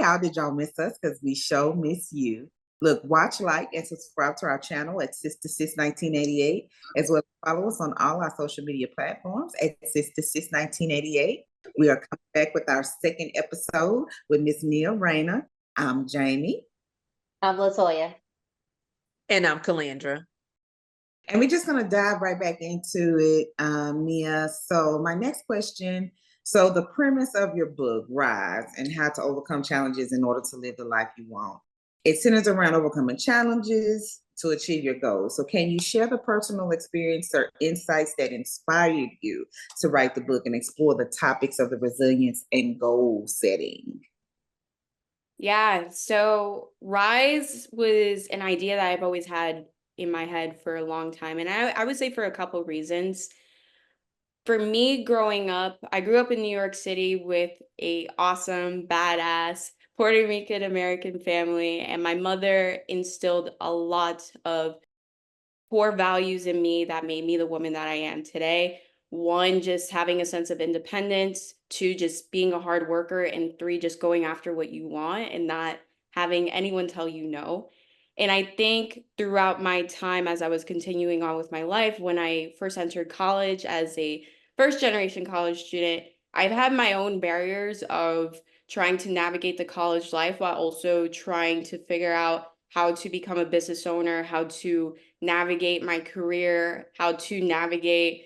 y'all. Did y'all miss us? Because we show miss you. Look, watch, like, and subscribe to our channel at Sister Sis 1988, as well as follow us on all our social media platforms at Sister Sis 1988. We are coming back with our second episode with Miss Nia Rayner. I'm Jamie. I'm Latoya. And I'm Calandra. And we're just going to dive right back into it, Nia. So my next question, so the premise of your book, Rise, and how to overcome challenges in order to live the life you want. It centers around overcoming challenges to achieve your goals. So can you share the personal experience or insights that inspired you to write the book and explore the topics of the resilience and goal setting? Yeah, so Rise was an idea that I've always had in my head for a long time. And I would say for a couple reasons. For me, growing up, I grew up in New York City with a awesome, badass Puerto Rican American family, and my mother instilled a lot of core values in me that made me the woman that I am today. One, just having a sense of independence. Two, just being a hard worker. And three, just going after what you want and not having anyone tell you no. And I think throughout my time as I was continuing on with my life, when I first entered college as a first generation college student, I've had my own barriers of trying to navigate the college life while also trying to figure out how to become a business owner, how to navigate my career, how to navigate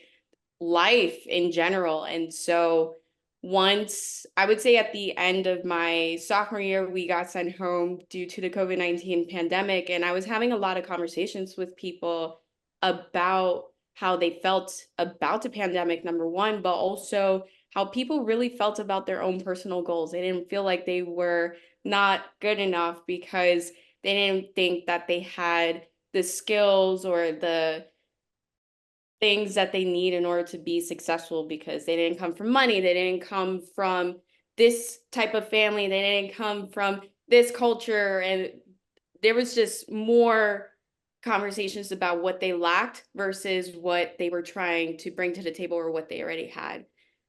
life in general. And so once I would say at the end of my sophomore year, we got sent home due to the COVID-19 pandemic. And I was having a lot of conversations with people about how they felt about the pandemic, number one, but also how people really felt about their own personal goals. They didn't feel like they were not good enough because they didn't think that they had the skills or the things that they need in order to be successful because they didn't come from money. They didn't come from this type of family. They didn't come from this culture. And there was just more conversations about what they lacked versus what they were trying to bring to the table or what they already had.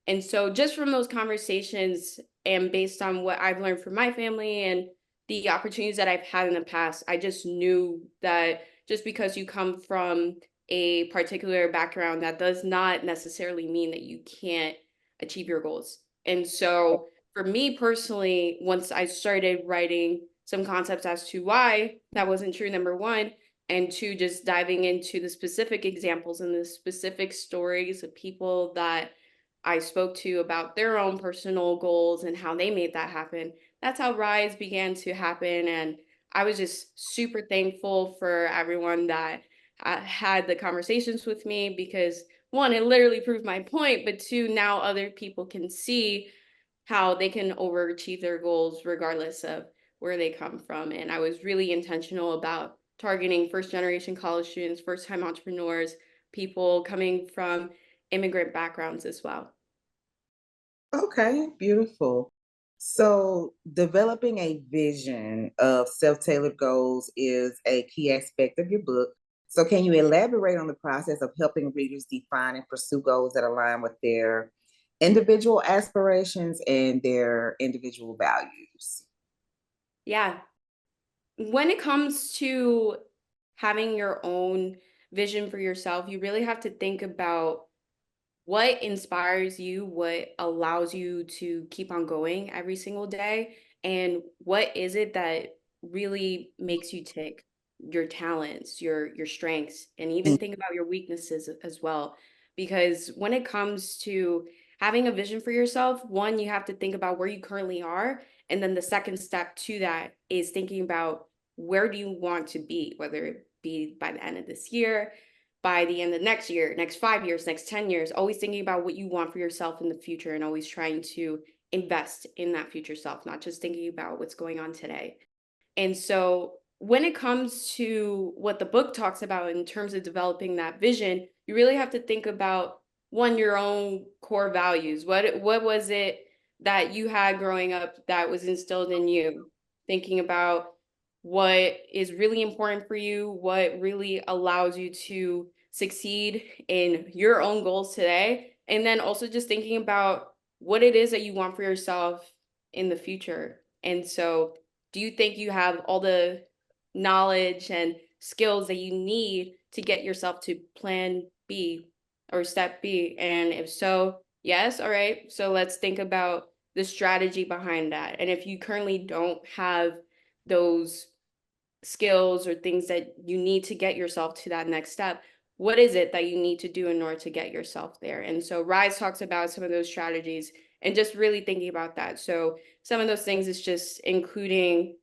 And so just from those conversations and based on what I've learned from my family and the opportunities that I've had in the past, I just knew that just because you come from a particular background, that does not necessarily mean that you can't achieve your goals. And so for me personally, once I started writing some concepts as to why that wasn't true, number one, and two, just diving into the specific examples and the specific stories of people that I spoke to about their own personal goals and how they made that happen. That's how Rise began to happen. And I was just super thankful for everyone that had the conversations with me because one, it literally proved my point, but two, now other people can see how they can overachieve their goals regardless of where they come from. And I was really intentional about targeting first generation college students, first time entrepreneurs, people coming from immigrant backgrounds as well. Okay, beautiful. So, developing a vision of self tailored goals is a key aspect of your book. So, can you elaborate on the process of helping readers define and pursue goals that align with their individual aspirations and their individual values? Yeah. When it comes to having your own vision for yourself, you really have to think about what inspires you, what allows you to keep on going every single day, and what is it that really makes you tick, your talents, your strengths, and even think about your weaknesses as well. Because when it comes to having a vision for yourself, one, you have to think about where you currently are, and then the second step to that is thinking about where do you want to be, whether it be by the end of this year, by the end of next year, next 5 years, next 10 years, always thinking about what you want for yourself in the future and always trying to invest in that future self, not just thinking about what's going on today. And so when it comes to what the book talks about in terms of developing that vision, you really have to think about one, your own core values. What was it that you had growing up that was instilled in you? Thinking about what is really important for you, what really allows you to succeed in your own goals today, and then also just thinking about what it is that you want for yourself in the future. And so, do you think you have all the knowledge and skills that you need to get yourself to plan B or step B? And if so, yes, all right. So let's think about the strategy behind that. And if you currently don't have those skills or things that you need to get yourself to that next step, what is it that you need to do in order to get yourself there? And so Rise talks about some of those strategies and just really thinking about that. So some of those things is just including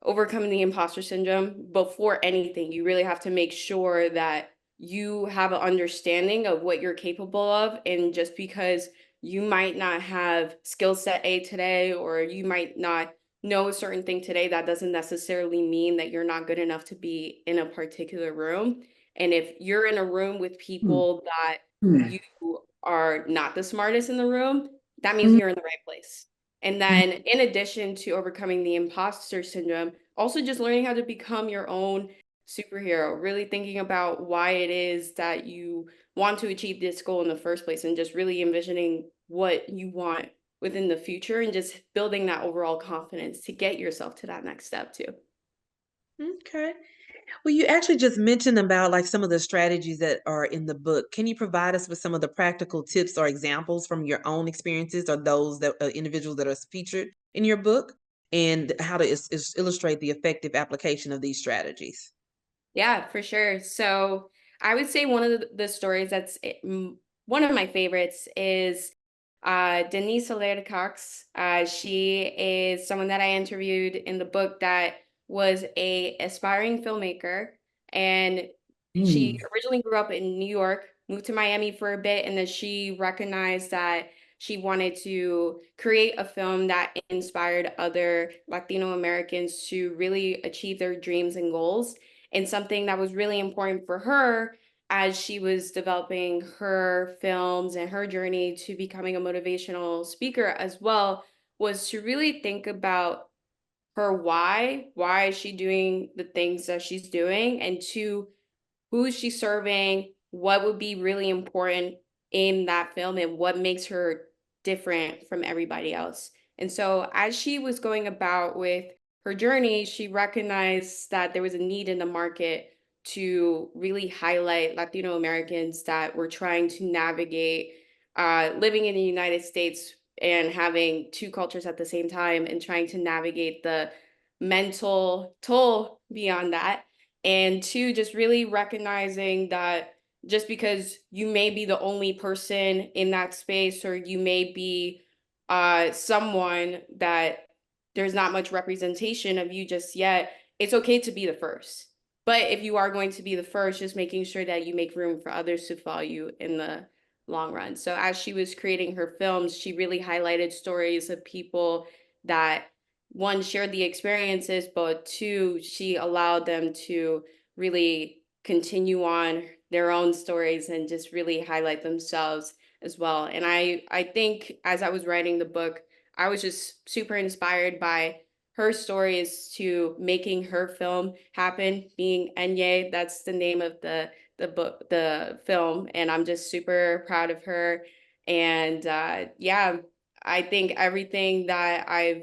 overcoming the imposter syndrome. Before anything, you really have to make sure that you have an understanding of what you're capable of. And just because you might not have skill set A today, or you might not know a certain thing today, that doesn't necessarily mean that you're not good enough to be in a particular room. And if you're in a room with people that you are not the smartest in the room, that means you're in the right place. And then, in addition to overcoming the imposter syndrome, also just learning how to become your own superhero, really thinking about why it is that you want to achieve this goal in the first place, and just really envisioning what you want within the future and just building that overall confidence to get yourself to that next step too. Okay. Well, you actually just mentioned about like some of the strategies that are in the book. Can you provide us with some of the practical tips or examples from your own experiences or those that individuals that are featured in your book, and how to illustrate the effective application of these strategies? Yeah, for sure. So I would say one of the stories that's one of my favorites is Denise Alaire Cox. She is someone that I interviewed in the book that was a aspiring filmmaker, and she originally grew up in New York, moved to Miami for a bit, and then she recognized that she wanted to create a film that inspired other Latino Americans to really achieve their dreams and goals. And something that was really important for her as she was developing her films and her journey to becoming a motivational speaker as well was to really think about her why. Why is she doing the things that she's doing? And to who is she serving, what would be really important in that film, and what makes her different from everybody else. And so as she was going about with her journey, she recognized that there was a need in the market to really highlight Latino Americans that were trying to navigate living in the United States and having two cultures at the same time, and trying to navigate the mental toll beyond that. And two, just really recognizing that just because you may be the only person in that space, or you may be someone that there's not much representation of you just yet, it's okay to be the first. But if you are going to be the first, just making sure that you make room for others to follow you in the long run. So as she was creating her films, she really highlighted stories of people that, one, shared the experiences, but two, she allowed them to really continue on their own stories and just really highlight themselves as well. And I think as I was writing the book, I was just super inspired by her stories to making her film happen, being Enye. That's the name of the book, the film, and I'm just super proud of her. And yeah, I think everything that I've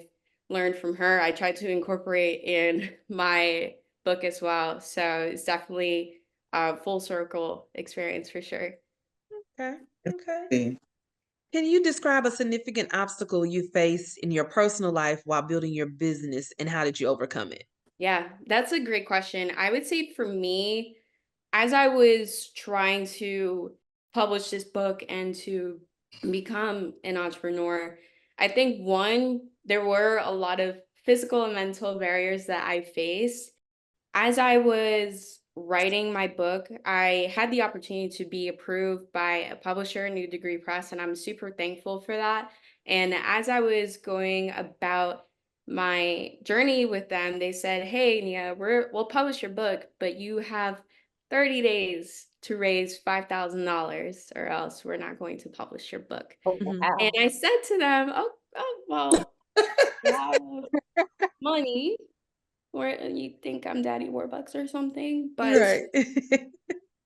learned from her, I try to incorporate in my book as well. So it's definitely a full circle experience for sure. Okay. Okay. Can you describe a significant obstacle you faced in your personal life while building your business, and how did you overcome it? Yeah, that's a great question. I would say for me, as I was trying to publish this book and to become an entrepreneur, I think one, there were a lot of physical and mental barriers that I faced. As I was writing my book, I had the opportunity to be approved by a publisher, New Degree Press, and I'm super thankful for that. And as I was going about my journey with them, they said, "Hey, Nia, we'll publish your book, but you have 30 days to raise $5,000, or else we're not going to publish your book." Oh, Mhm. And wow. I said to them, "Oh, well, I have money. Or you think I'm Daddy Warbucks or something." But Right.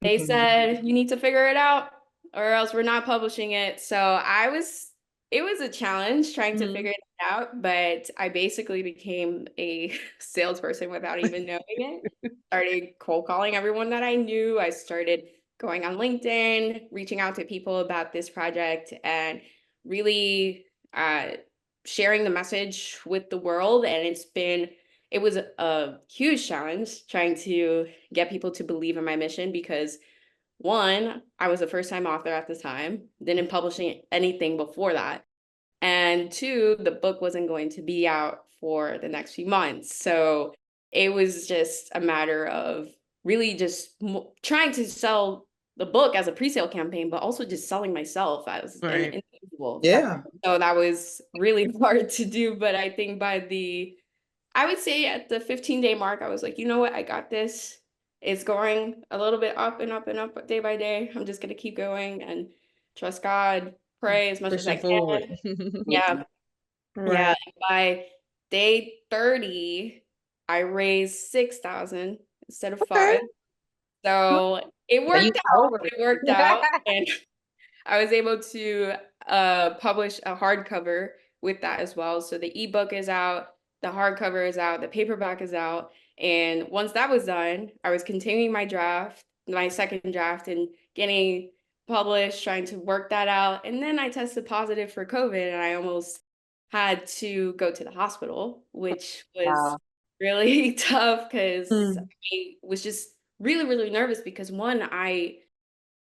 they said, "You need to figure it out, or else we're not publishing it." So I was It was a challenge trying to Mhm. figure it out, but I basically became a salesperson without even knowing it. Started cold calling everyone that I knew. I started going on LinkedIn, reaching out to people about this project, and really sharing the message with the world. And it was a huge challenge trying to get people to believe in my mission because one, I was a first time author at the time, didn't publish anything before that. And two, the book wasn't going to be out for the next few months. So it was just a matter of really just trying to sell the book as a pre-sale campaign, but also just selling myself as an Right. individual. Yeah. So that was really hard to do. But I think I would say at the 15-day mark, I was like, you know what? I got this. It's going a little bit up and up and up day by day. I'm just going to keep going and trust God, pray as much as I Pushing forward. can. Yeah. Yeah. Right. And by day 30, I raised 6,000 instead of Okay. 5. So it So you worked out. over It worked out. And I was able to publish a hardcover with that as well. So the ebook is out, the hardcover is out, the paperback is out. And once that was done, I was continuing my second draft, and getting published, trying to work that out. And then I tested positive for COVID, and I almost had to go to the hospital, which was Wow. really tough because Mm. I was just really, really nervous because one, I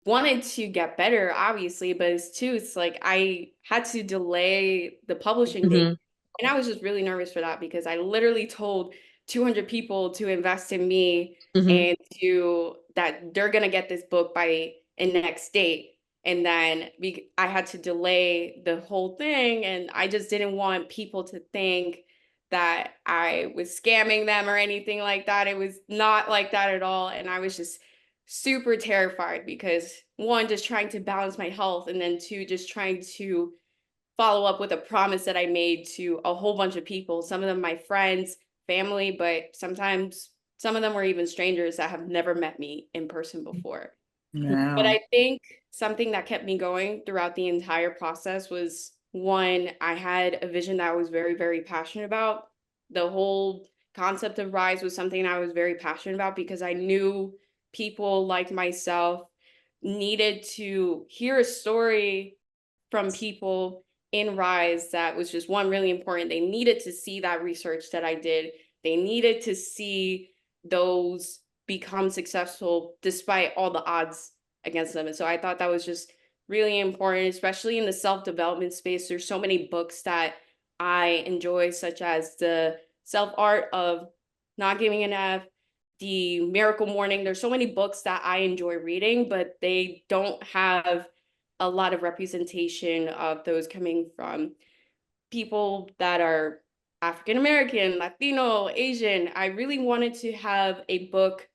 wanted to get better, obviously, but it's like I had to delay the publishing date. Mhm. And I was just really nervous for that because I literally told 200 people to invest in me Mhm. and that they're going to get this book by a next date. And then I had to delay the whole thing. And I just didn't want people to think that I was scamming them or anything like that. It was not like that at all. And I was just super terrified because one, just trying to balance my health, and then two, just trying to follow up with a promise that I made to a whole bunch of people, some of them my friends, family, but sometimes some of them were even strangers that have never met me in person before. But Wow. I think something that kept me going throughout the entire process was one, I had a vision that I was very, very passionate about. The whole concept of Rise was something I was very passionate about because I knew people like myself needed to hear a story from people in Rise that was just one, really important. They needed to see that research that I did. They needed to see those become successful despite all the odds against them. And so I thought that was just really important, especially in the self-development space. There's so many books that I enjoy, such as the self-art of not giving an F, the Miracle Morning. There's so many books that I enjoy reading, but they don't have a lot of representation of those coming from people that are African American, Latino, Asian. I really wanted to have a book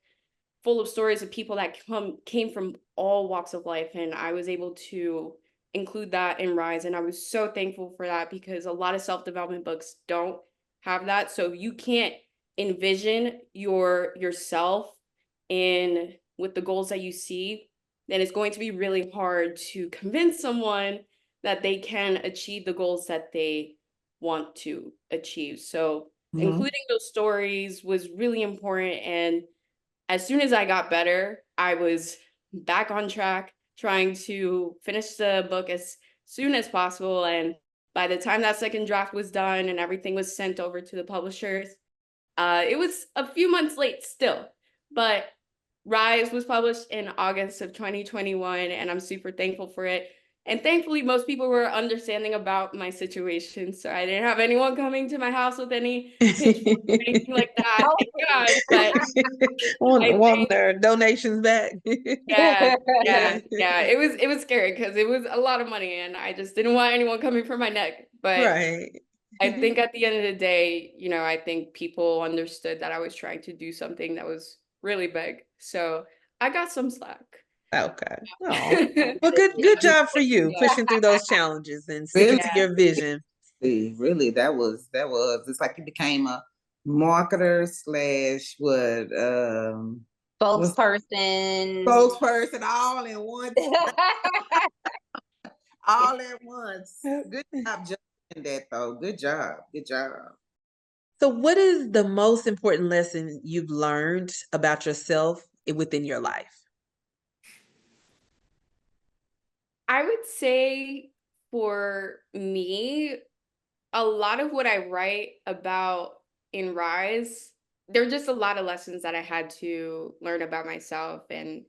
full of stories of people that came from all walks of life, and I was able to include that in Rise, and I was so thankful for that because a lot of self-development books don't have that. So you can't envision yourself in with the goals that you see, then it's going to be really hard to convince someone that they can achieve the goals that they want to achieve. So Mhm. including those stories was really important. And as soon as I got better, I was back on track, trying to finish the book as soon as possible. And by the time that second draft was done and everything was sent over to the publishers, it was a few months late still. But Rise was published in August of 2021, and I'm super thankful for it. And thankfully, most people were understanding about my situation. So I didn't have anyone coming to my house with any pitchforks or anything like that. Oh. Thank God. But I Want think, their donations back. yeah, yeah. It was scary because it was a lot of money, and I just didn't want anyone coming for my neck. But Right. I think at the end of the day, I think people understood that I was trying to do something that was really big. So I got some slack. Okay. Oh, well, good job for you pushing through those challenges and sticking Really, to your vision. really, it's like you became a marketer slash Spokesperson. spokesperson all in one, all at once. Good job juggling that though. Good job. Good job. So, what is the most important lesson you've learned about yourself within your life? I would say for me, a lot of what I write about in Rise, there are just a lot of lessons that I had to learn about myself. And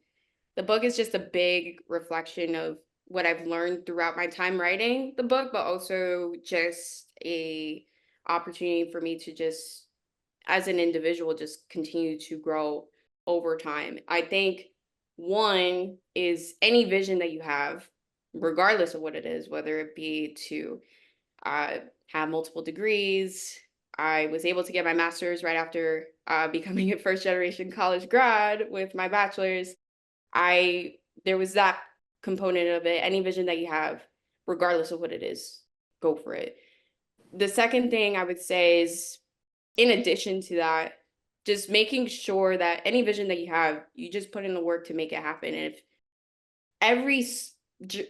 the book is just a big reflection of what I've learned throughout my time writing the book, but also just a opportunity for me to just, as an individual, just continue to grow over time. I think one is any vision that you have, regardless of what it is, whether it be to uh, have multiple degrees. I was able to get my master's right after becoming a first generation college grad with my bachelor's. I There was that component of it. Any vision that you have, regardless of what it is, go for it. The second thing I would say is, in addition to that, just making sure that any vision that you have, you just put in the work to make it happen. And if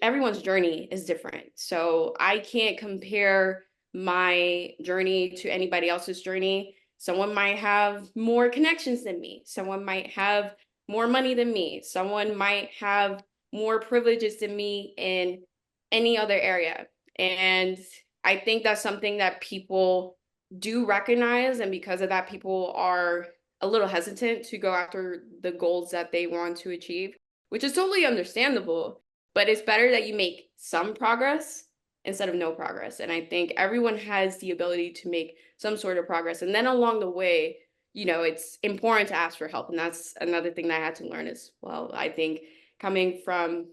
everyone's journey is different. So I can't compare my journey to anybody else's journey. Someone might have more connections than me. Someone might have more money than me. Someone might have more privileges than me in any other area. And I think that's something that people do recognize. And because of that, people are a little hesitant to go after the goals that they want to achieve, which is totally understandable. But it's better that you make some progress instead of no progress. And I think everyone has the ability to make some sort of progress. And then along the way, it's important to ask for help. And that's another thing that I had to learn as well. I think coming from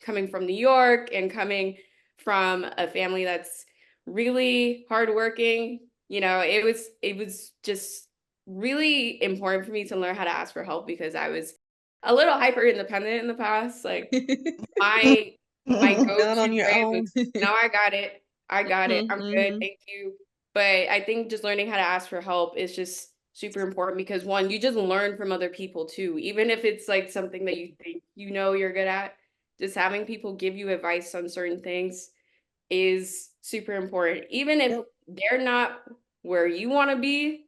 New York and coming from a family that's really hardworking, it was just really important for me to learn how to ask for help, because I was a little hyper independent in the past. Like my Not go-to on your phrase own. was, "No, I got it. I got it. Mhm, I'm good. mhm. Thank you." But I think just learning how to ask for help is just super important, because one, you just learn from other people too. Even if it's like something that you think you're good at, just having people give you advice on certain things is super important. Even if Yep. they're not where you want to be,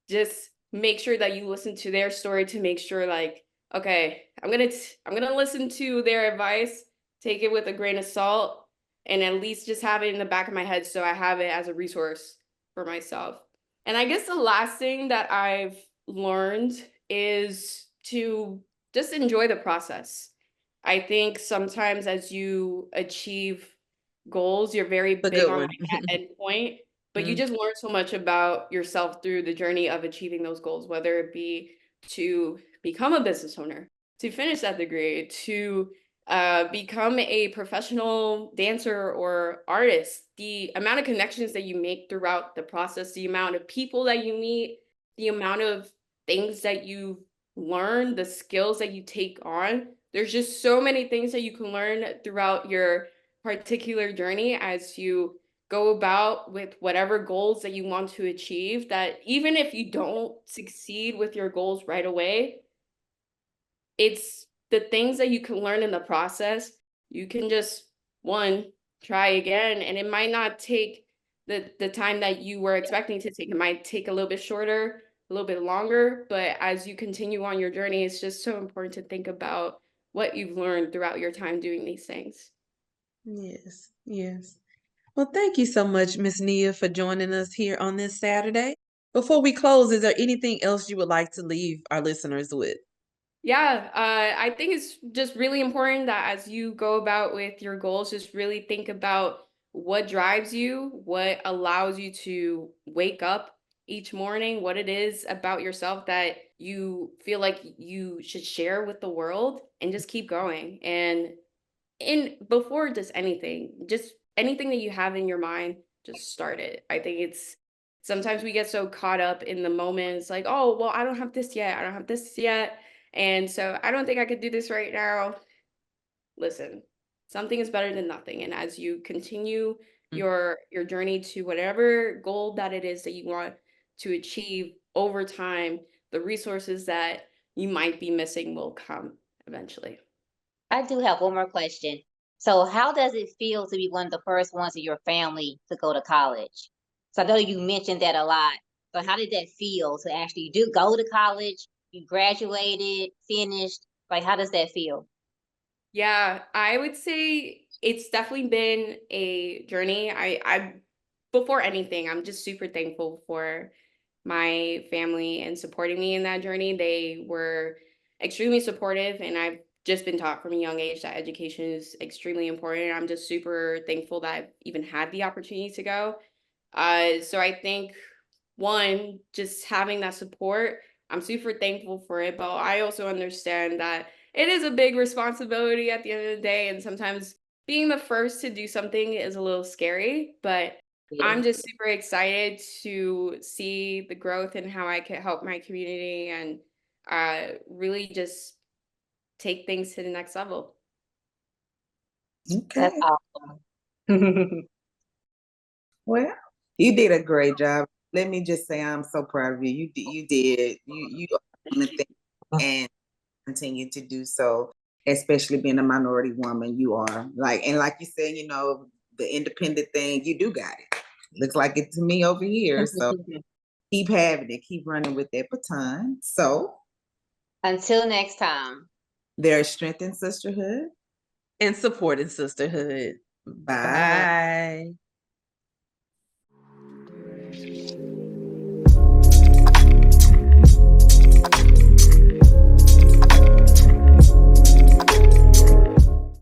just make sure that you listen to their story to make sure, like, okay, I'm gonna listen to their advice, take it with a grain of salt, and at least just have it in the back of my head so I have it as a resource for myself. And I guess the last thing that I've learned is to just enjoy the process. I think sometimes as you achieve goals, you're very A big good on one. like that end point, but you Mm. just learn so much about yourself through the journey of achieving those goals, whether it be to become a business owner, to finish that degree, to become a professional dancer or artist. The amount of connections that you make throughout the process, the amount of people that you meet, the amount of things that you learn, the skills that you take on. There's just so many things that you can learn throughout your particular journey as you go about with whatever goals that you want to achieve, that even if you don't succeed with your goals right away, it's the things that you can learn in the process. You can just, one, try again, and it might not take the time that you were expecting to take. It might take a little bit shorter, a little bit longer, but as you continue on your journey, it's just so important to think about what you've learned throughout your time doing these things. Yes, yes. Well, thank you so much, Miss Nia, for joining us here on this Saturday. Before we close, is there anything else you would like to leave our listeners with? Yeah, I think it's just really important that as you go about with your goals, just really think about what drives you, what allows you to wake up each morning, what it is about yourself that you feel like you should share with the world, and just keep going. And in before just anything that you have in your mind, just start it. I think it's sometimes we get so caught up in the moment. It's like, oh, well, I don't have this yet. I don't have this yet. And so I don't think I could do this right now. Listen, something is better than nothing. And as you continue Mm. your journey to whatever goal that it is that you want to achieve over time, the resources that you might be missing will come eventually. I do have one more question. So how does it feel to be one of the first ones in your family to go to college? So I know you mentioned that a lot. So how did that feel to actually do go to college? You graduated, finished. Like, how does that feel? Yeah, I would say it's definitely been a journey. I before anything, I'm just super thankful for my family and supporting me in that journey. They were extremely supportive, and I've just been taught from a young age that education is extremely important. I'm just super thankful that I've even had the opportunity to go. So I think one, just having that support, I'm super thankful for it. But I also understand that it is a big responsibility at the end of the day. And sometimes being the first to do something is a little scary, but Yeah. I'm just super excited to see the growth and how I can help my community and really just take things to the next level. That's Okay. awesome. Well, you did a great job. Let me just say I'm so proud of you. You did. You are doing the thing and continue to do so, especially being a minority woman. You are like you said, the independent thing, you do got it. Looks like it to me over here. So keep having it, keep running with that baton. So Until next time. there is strength in sisterhood. And support in sisterhood. Bye. Bye.